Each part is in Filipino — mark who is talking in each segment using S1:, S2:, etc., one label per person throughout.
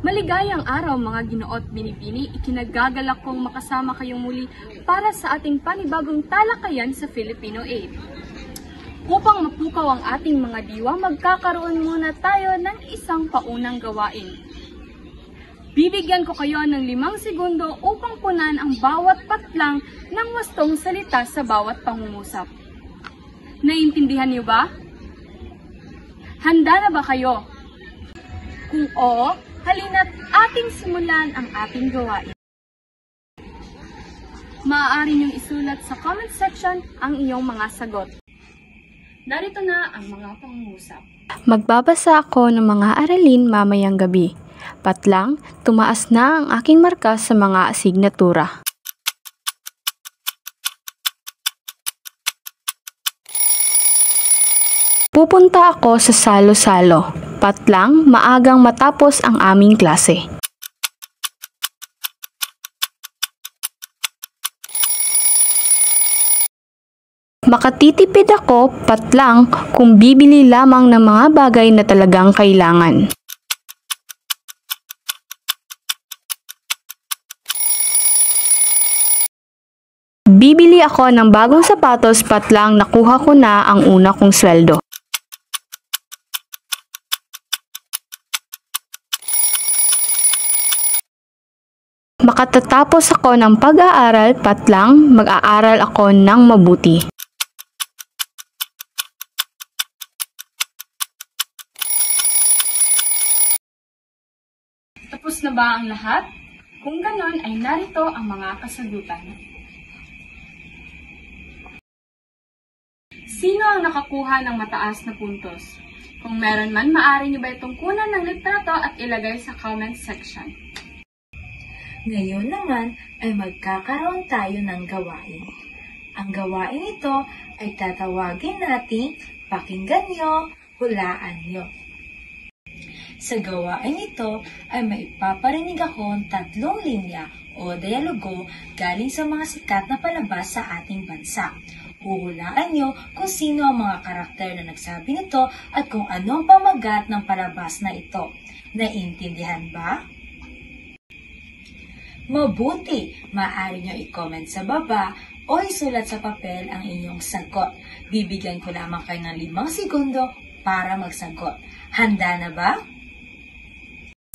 S1: Maligayang araw mga Ginoo at binibini, ikinagagalak kong makasama kayong muli para sa ating panibagong talakayan sa Filipino 8. Upang mapukaw ang ating mga diwa, magkakaroon muna tayo ng isang paunang gawain. Bibigyan ko kayo ng 5 segundo upang punan ang bawat patlang ng wastong salita sa bawat pangungusap. Naiintindihan niyo ba? Handa na ba kayo? Kung oo, halina't ating simulan ang ating gawain. Maaari niyong isulat sa comment section ang iyong mga sagot. Narito na ang mga pangungusap.
S2: Magbabasa ako ng mga aralin mamayang gabi. Patlang, tumaas na ang aking marka sa mga asignatura. Pupunta ako sa salo-salo. Patlang, maagang matapos ang aming klase. Makatitipid ako, patlang, kung bibili lamang ng mga bagay na talagang kailangan. Bibili ako ng bagong sapatos, patlang, nakuha ko na ang una kong sweldo. Makatatapos ako ng pag-aaral, patlang, mag-aaral ako ng mabuti.
S1: Tapos na ba ang lahat? Kung ganon ay narito ang mga kasagutan. Sino ang nakakuha ng mataas na puntos? Kung meron man, maaari niyo ba itong kunan ng litrato at ilagay sa comment section.
S3: Ngayon naman ay magkakaroon tayo ng gawain. Ang gawain ito ay tatawagin nating pakinggan nyo, hulaan nyo. Sa gawain ito ay maipaparinig ako ng 3 linya o dialogo galing sa mga sikat na palabas sa ating bansa. Huhulaan nyo kung sino ang mga karakter na nagsabi nito at kung ano ang pamagat ng palabas na ito. Naiintindihan ba? Mabuti! Maaari nyo i-comment sa baba o isulat sa papel ang inyong sagot. Bibigyan ko lamang kayo ng 5 segundo para magsagot. Handa na ba?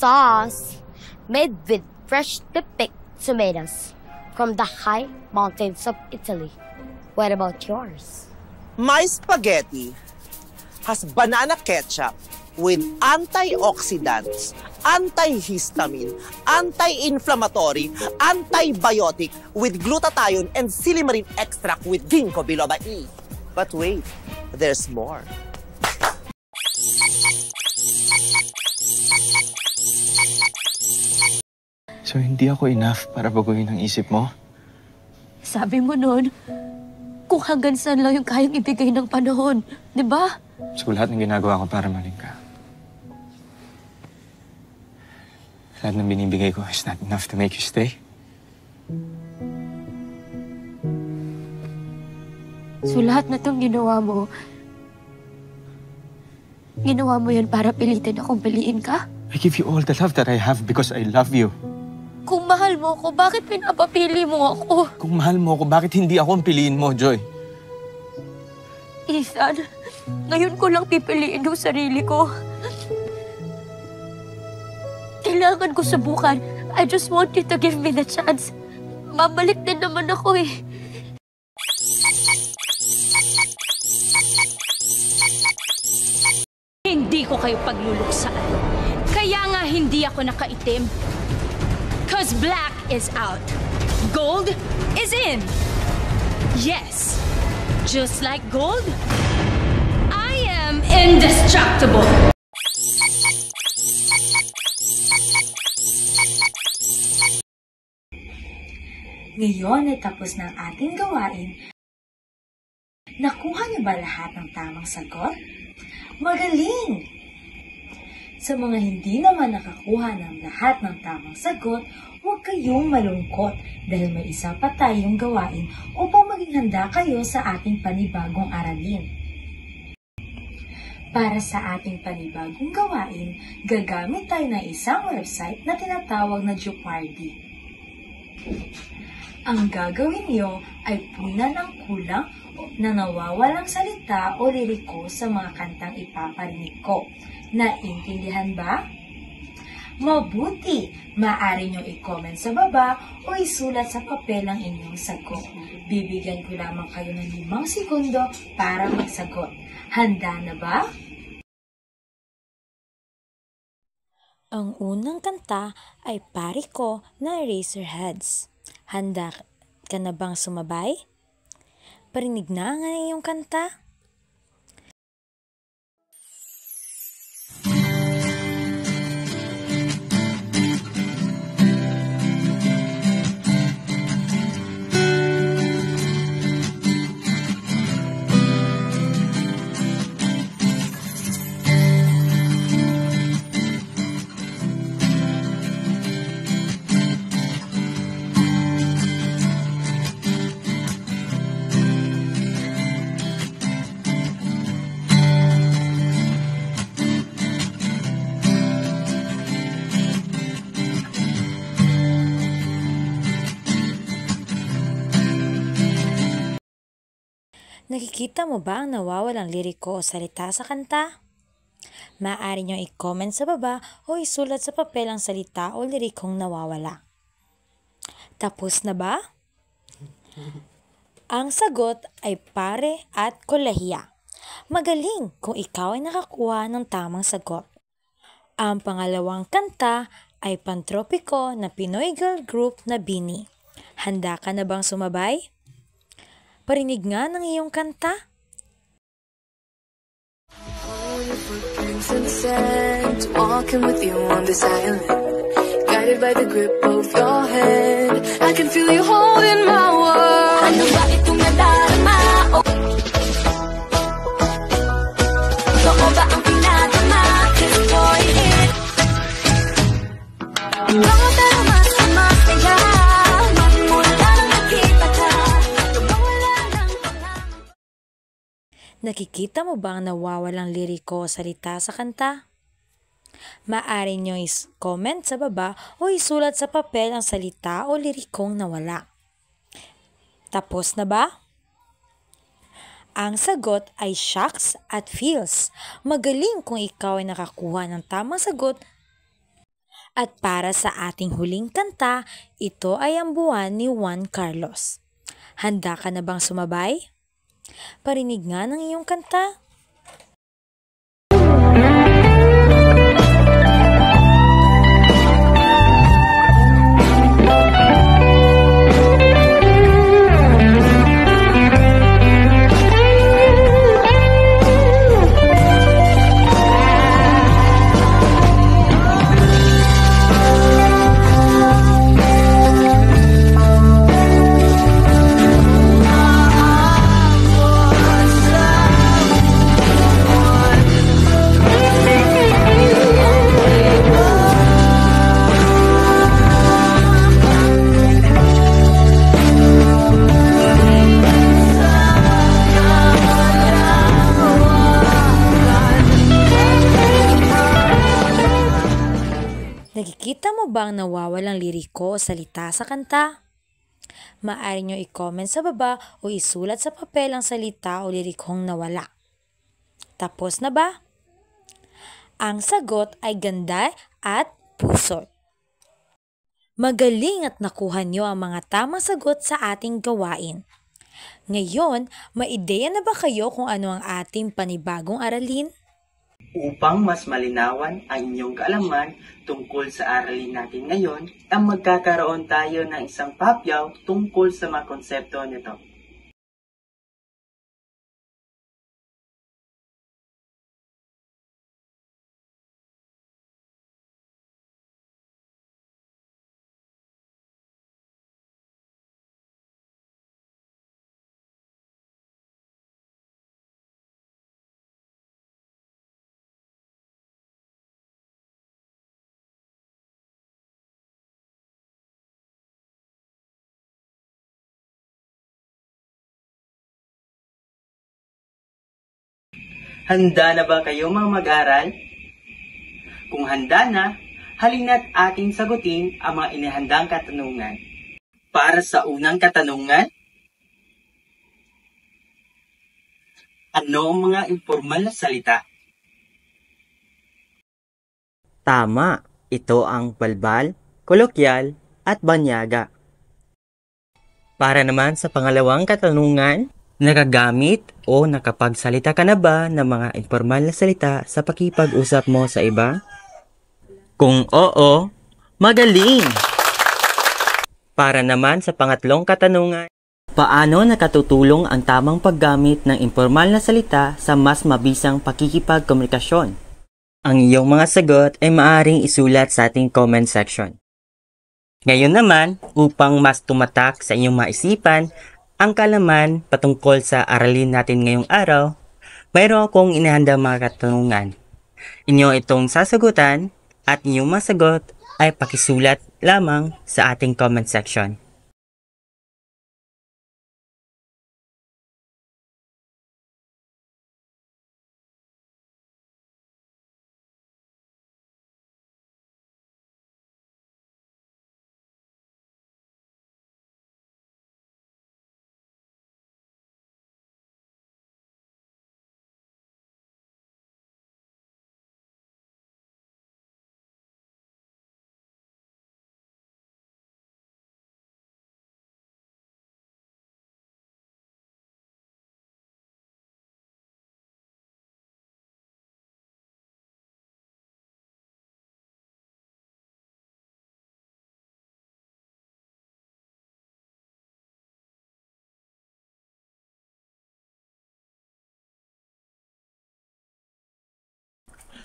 S4: Sauce made with freshly picked tomatoes from the high mountains of Italy. What about yours?
S5: My spaghetti has banana ketchup with antioxidants, antihistamine, anti-inflammatory, antibiotic with glutathione and silymarin extract with ginkgo biloba E. But wait, there's more.
S6: So hindi ako enough para baguhin ang isip mo?
S7: Sabi mo nun, kung hanggang saan lang yung kayang ibigay ng panahon, di ba?
S6: So lahat ng ginagawa ko para maling ka. Lahat ng binibigay ko is not enough to make you stay.
S7: So lahat na itong ginawa mo yan para pilitin akong piliin ka?
S6: I give you all the love that I have because I love you.
S7: Kung mahal mo ako, bakit pinapapili mo ako?
S6: Kung mahal mo ako, bakit hindi ako ang piliin mo, Joy?
S7: Ethan, ngayon ko lang pipiliin yung sarili ko. Kailangan ko subukan. I just want you to give me the chance. Babalik din naman ako eh.
S8: Hindi ko kayo pagluluksaan. Kaya nga hindi ako nakaitim. 'Cause black is out. Gold is in. Yes, just like gold, I am indestructible.
S3: Ngayon ay tapos na ang ating gawain. Nakuha niyo ba lahat ng tamang sagot? Magaling! Sa mga hindi naman nakakuha ng lahat ng tamang sagot, huwag kayong malungkot dahil may isa pa tayong gawain upang maging handa kayo sa ating panibagong aralin. Para sa ating panibagong gawain, gagamit tayo ng isang website na tinatawag na Jeopardy! Ang gagawin niyo ay punan ng kulang na nawawalang salita o liriko sa mga kantang ipaparinig ko. Naintindihan ba? Mabuti! Maaari niyong i-comment sa baba o isulat sa papel ang inyong sagot. Bibigyan ko lamang kayo ng 5 segundo para magsagot. Handa na ba?
S9: Ang unang kanta ay Pari Ko na Eraserheads. Handa ka na bang sumabay? Parinig na ang iyong kanta. Nakikita mo ba ang nawawalang liriko o salita sa kanta? Maaari niyong i-comment sa baba o isulat sa papel ang salita o lirikong nawawala. Tapos na ba? Ang sagot ay pare at kolahiya. Magaling kung ikaw ay nakakuha ng tamang sagot. Ang pangalawang kanta ay Pantropiko na Pinoy girl group na BINI. Handa ka na bang sumabay? Parinig nga ng iyong kanta.
S10: In the sand, walking with you on this island, guided by the grip of your hand. I can feel you holding my world. Ano ba itong nadarama? Totoo ba ang pinatama? This boy it. Mga darama sa masaya, magmula nang nakita ka.
S9: Nakikita mo ba ang nawawalang liriko o salita sa kanta? Maaari nyo comment sa baba o isulat sa papel ang salita o lirikong nawala. Tapos na ba? Ang sagot ay shocks at feels. Magaling kung ikaw ay nakakuha ng tamang sagot. At para sa ating huling kanta, ito ay ang buwan ni Juan Carlos. Handa ka na bang sumabay? Parinig nga ng iyong kanta. Nakikita mo ba ang nawawalang liriko o salita sa kanta? Maaari nyo i-comment sa baba o isulat sa papel ang salita o lirikong nawala. Tapos na ba? Ang sagot ay ganda at puso. Magaling at nakuha nyo ang mga tamang sagot sa ating gawain. Ngayon, maideya na ba kayo kung ano ang ating panibagong aralin?
S11: Upang mas malinawan ang inyong kaalaman tungkol sa aralin natin ngayon, ang magkakaroon tayo ng isang papyaw tungkol sa mga konsepto nito. Handa na ba kayo mga mag-aral? Kung handa na, halina't ating sagutin ang mga inihandang katanungan. Para sa unang katanungan, ano ang mga informal na salita?
S12: Tama, ito ang balbal, kolokyal, at banyaga. Para naman sa pangalawang katanungan, nagagamit o nakapagsalita ka na ba ng mga informal na salita sa pakipag-usap mo sa iba? Kung oo, magaling! Para naman sa pangatlong katanungan, paano nakatutulong ang tamang paggamit ng informal na salita sa mas mabisang pakikipagkomunikasyon? Ang iyong mga sagot ay maaaring isulat sa ating comment section. Ngayon naman, upang mas tumatak sa inyong maisipan ang kaalaman patungkol sa aralin natin ngayong araw, mayroon akong inihanda mga katanungan. Inyo itong sasagutan at inyong masagot ay pakisulat lamang sa ating comment section.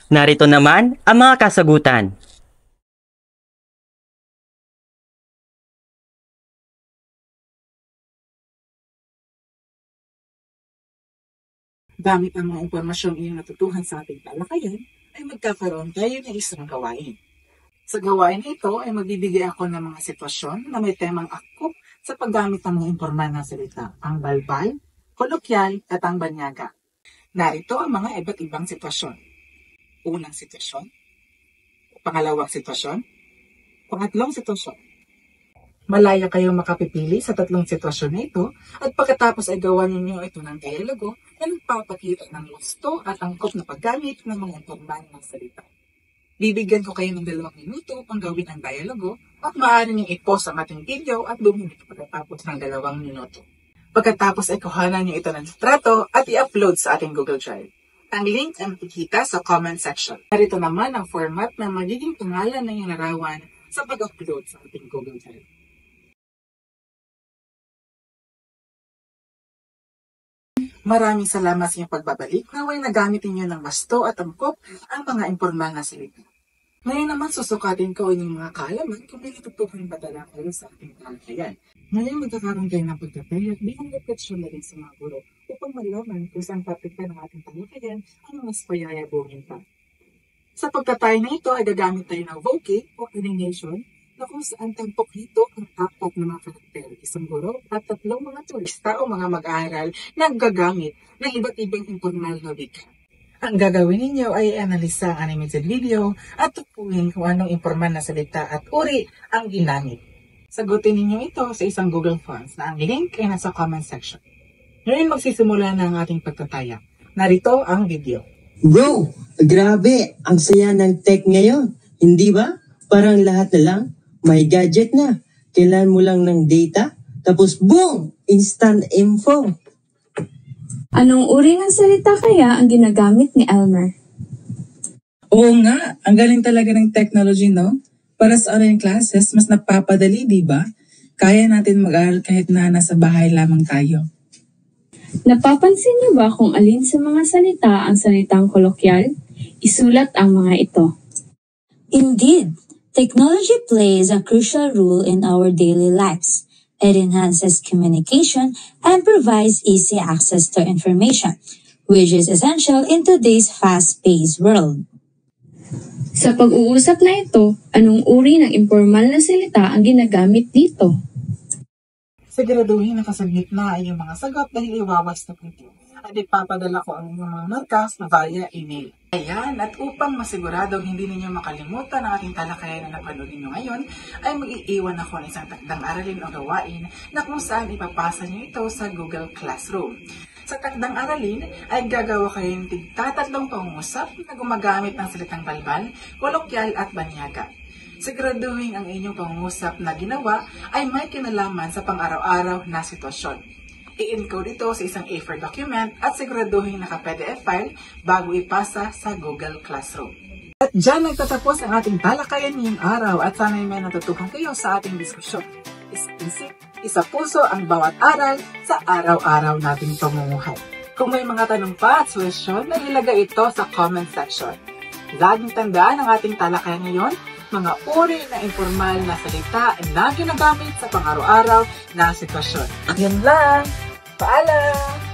S12: Narito naman ang mga kasagutan.
S13: Gamit ang mga impormasyong iyong natutuhan sa ating talakayan, ay magkakaroon tayo ng isang gawain. Sa gawain ito ay magbibigay ako ng mga sitwasyon na may temang akop sa paggamit ng mga informal na salita, ang balbal, kolokyal at ang banyaga. Narito ang mga iba't ibang sitwasyon. Unang sitwasyon, pangalawang sitwasyon, pangatlong sitwasyon. Malaya kayong makapipili sa tatlong sitwasyon na ito at pagkatapos ay gawa ninyo ito ng dialogo na nagpapakita ng gusto at angkop na paggamit ng mga informal na salita. Bibigyan ko kayo ng 2 minuto upang gawin ang dialogo at maaari niyong i-pause ang ating video at bumili pagkatapos ng 2 minuto. Pagkatapos ay kuhanan niyo ito ng litrato at i-upload sa ating Google Drive. Ang link ay makikita sa comment section. Narito naman ang format na magiging pangalan ng iyong larawan sa pag-upload sa ating Google Drive. Maraming salamat sa inyong pagbabalik. Naway nagamit ninyo ng wasto at angkop ang mga informal na salita. Ngayon naman susukatin ko inyong mga kaalaman kung may natutuhan ba talaga kayo sa ating talakayan. Ngayon magkakaroon kayo ng pagtatay at bilang refleksyon na rin sa mga guro upang malaman kung saan papitan ng ating talakayan ang mas payayabungin pa. Sa pagtatay na ito ay gagamit tayo ng vocate o alineation na kung saan tampok nito ang 4 na mga karakter, isang guro at 3 mga turista o mga mag-aaral na gagamit ng iba't ibang informal na wika. Ang gagawin ninyo ay analisa ang animated video at tukuhin kung anong informal na salita at uri ang ginamit. Sagutin ninyo ito sa isang Google Forms na ang link ay nasa comment section. Ngayon magsisimula na ang ating pagtataya. Narito ang video.
S14: Bro, grabe! Ang saya ng tech ngayon. Hindi ba? Parang lahat na lang may gadget na. Kailan mo lang ng data, tapos boom! Instant info.
S2: Anong uri ng salita kaya ang ginagamit ni Elmer?
S15: Oo nga, ang galing talaga ng technology, no? Para sa online classes, mas napapadali, di ba? Kaya natin mag-aral kahit na nasa bahay lamang tayo.
S2: Napapansin niyo ba kung alin sa mga salita ang salitang kolokyal? Isulat ang mga ito.
S16: Indeed, technology plays a crucial role in our daily lives. It enhances communication and provides easy access to information, which is essential in today's fast-paced world.
S2: Sa pag-uusap na ito, anong uri ng informal na salita ang ginagamit dito?
S13: Siguraduhin na kasaglit na ay yung mga sagot dahil iwawas na ito. at ipapadala ko ang inyong mga markas na via email. Ayan, at upang masiguradong hindi ninyo makalimutan ang ating talakayan na napanood ninyo ngayon, ay mag-iiwan ako ng isang takdang aralin o gawain na kung saan ipapasa nyo ito sa Google Classroom. Sa takdang aralin ay gagawa kayo ng tig-tatlong pangungusap na gumagamit ng salitang balbal, kolokyal at banyaga. Siguraduhin ang inyong pangungusap na ginawa ay may kinalaman sa pang-araw-araw na sitwasyon. I-encode ito sa isang A4 document at siguraduhin naka-PDF file bago ipasa sa Google Classroom. At dyan nagtatapos ang ating talakayan ngayong araw at sana'y may natutuhan kayo sa ating diskusyon. Isip, isa puso ang bawat aral sa araw-araw nating pamumuhay. Kung may mga tanong pa at suwesyon, ilagay ito sa comment section. Laging tandaan ang ating talakayan ngayon, mga uri na informal na salita na ginagamit sa pang-araw-araw na sitwasyon. Yun lang! Paalam!